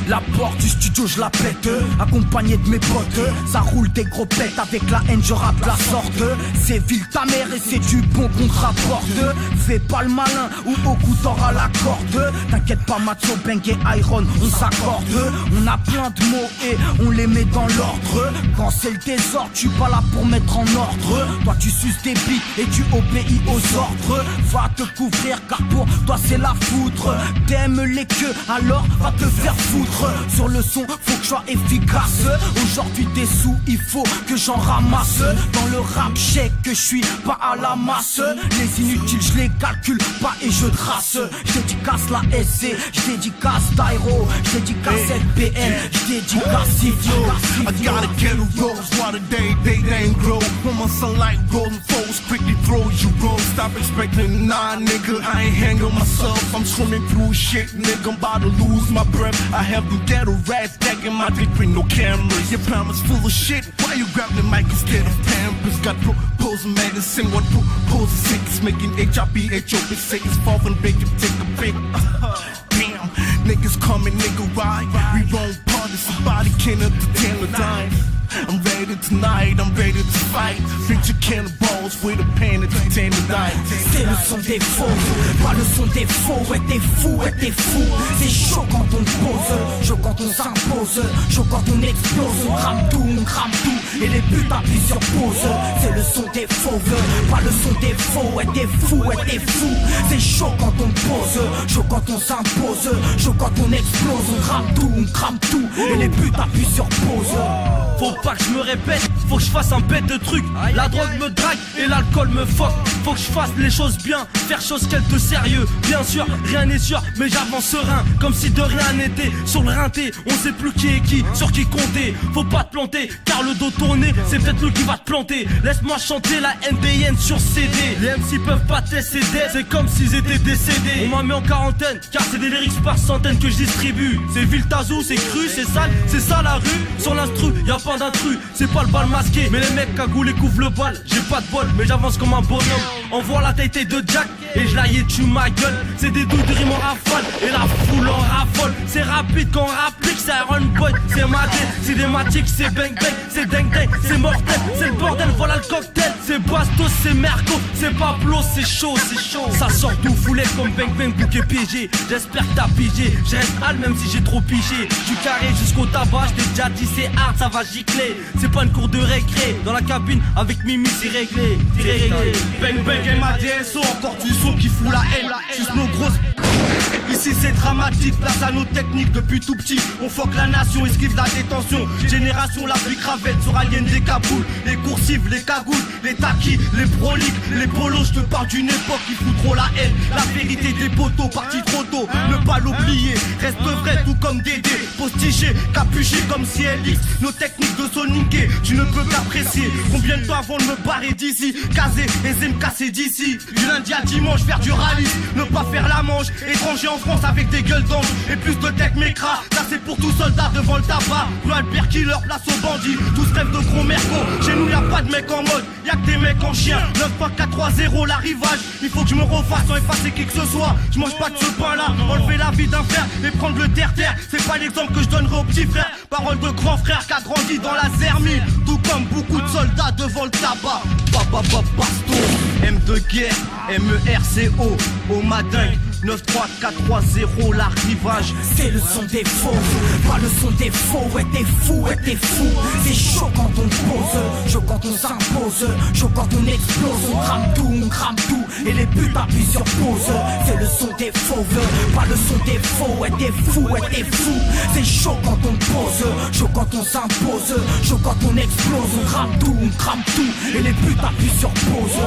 La porte du studio je la pète, accompagné de mes potes. Ça roule des gros pètes, avec la haine je rappe la sorte. C'est ville ta mère et c'est du bon qu'on te rapporte. Fais pas le malin ou au coup t'auras la corde. T'inquiète pas Matzo, Bang et Iron, on s'accorde. On a plein de mots et on les met dans l'ordre. Quand c'est le désordre, tu pas là pour mettre en ordre. Toi tu suces des bites et tu obéis aux ordres. Va te couvrir car pour toi c'est la foudre. T'aimes les queues alors va te faire foutre. Sur le son faut que je sois efficace. Aujourd'hui des sous il faut que j'en ramasse. Dans le rap chèque que je suis pas à la masse. Les inutiles je les calcule pas et je trace. Je dédicace la SC, je dédicace Tyro, je dédicace FBN, je dédicace Idio. I gotta get a rose while the day ain't grow. When my sunlight rolling foes quickly throw you roll. Stop expecting nigga, I ain't hanging myself. I'm swimming through shit, nigga, I'm about to lose my breath. I have them ghetto rats tagging my dick with no cameras. Your parents full of shit, why you grab the mic instead of Pampers? Got proposing medicine, what proposing sick is making HIP, sick is fall and big, you take a pic. Damn, niggas coming, nigga ride. We wrong party, somebody can't entertain the dime. I'm ready tonight, I'm ready to fight. Future cannonballs with a pen and entertain the night. C'est le son des faux, pas le son des faux. Ouais t'es fou, c'est chaud quand on pose, chaud quand on s'impose, chaud quand on explose. On crame tout, et les buts appuient sur pause. C'est le son des faux, pas le son des faux. Ouais t'es fou, c'est chaud quand on pose, chaud quand on s'impose, chaud quand on explose. On crame tout, et les buts appuient sur pause. Faut pas que je me répète, faut que je fasse un bête de trucs. La drogue me drague et l'alcool me fuck. Faut que je fasse les choses bien, faire chose qu'elle de sérieux. Bien sûr, rien n'est sûr, mais j'avance serein, comme si de rien n'était. Sur le rinté, on sait plus qui est qui, sur qui compter. Faut pas te planter, car le dos tourné, c'est peut-être lui qui va te planter. Laisse-moi chanter la NBN sur CD. Les MC peuvent pas te laisser dead, c'est comme s'ils étaient décédés. On m'a mis en quarantaine, car c'est des lyrics par centaines que je distribue. C'est Viltazou, c'est cru, c'est sale, c'est ça la rue. Sur l'instru, y'a pas d'intrus, c'est pas le bal masqué. Mais les mecs cagoulés couvrent le bal, j'ai pas de bol, mais j'avance comme un bonhomme. Envoie la tête de Jack et je la tu ma gueule. C'est des doudes rimes en rafale et la foule en raffole. C'est rapide quand on rapplique, c'est Iron Boy, c'est maté, c'est des matiques, c'est bang bang, c'est ding ding, c'est mortel, c'est le bordel, voilà le cocktail. C'est Bastos, c'est Merco, c'est Pablo, c'est chaud. Ça sort tout foulé comme bang bang, bouquet piégé. J'espère que t'as pigé, je reste hal même si j'ai trop pigé. Du carré jusqu'au tabac, je t'ai déjà dit c'est hard, ça va gicler. C'est pas une cour de récré, dans la cabine avec Mimi c'est réglé. Bang bang et ma DSO, encore du son qui fout la haine. Juste nos grosses. Ici c'est dramatique, place à nos techniques depuis tout petit. On fuck la nation, esquive la détention. Génération la plus cravette sur Alien des Kaboul. Les coursives, les cagoules, les taquis, les broliques, les polos. Je te parle d'une époque qui fout trop la haine. La vérité des poteaux, parti trop tôt. Ne pas l'oublier, reste vrai tout comme Dédé. Postiché, capuché comme CLX. Nos techniques de soniquer, tu ne peux qu'apprécier. Combien de temps avant de me barrer d'ici? Casé, aisé me casser d'ici. Du lundi à dimanche, faire du rallye. Ne pas faire la manche, étranger en France avec des gueules d'ange et plus de tech mécra. Ça c'est pour tout soldat devant le tabac. Roi Albert Killer, place aux bandits. Tous rêvent de gros mercos. Chez nous y'a pas de mecs en mode, y'a que des mecs en chien. 9.430 l'arrivage. Il faut que je me refasse sans effacer qui que ce soit. Je mange pas de ce pain là, enlever la vie d'un frère et prendre le terre-terre. C'est pas l'exemple que je donnerai au petit frère. Parole de grand frère qui a grandi dans la zermie. Tout comme beaucoup de soldats devant le tabac. Basto, M de guerre, MERCO, au madingue. 93430 l'arrivage. C'est le son des faux, pas le son des faux. Ouais t'es fou, c'est chaud quand on pose, chaud quand on s'impose, chaud quand on explose. On crame tout, et les buts appuient sur pause. C'est le son des faux, pas le son des faux. Ouais t'es fou, c'est chaud quand on pose, chaud quand on s'impose, chaud quand on explose. On crame tout, et les buts appuient sur pause.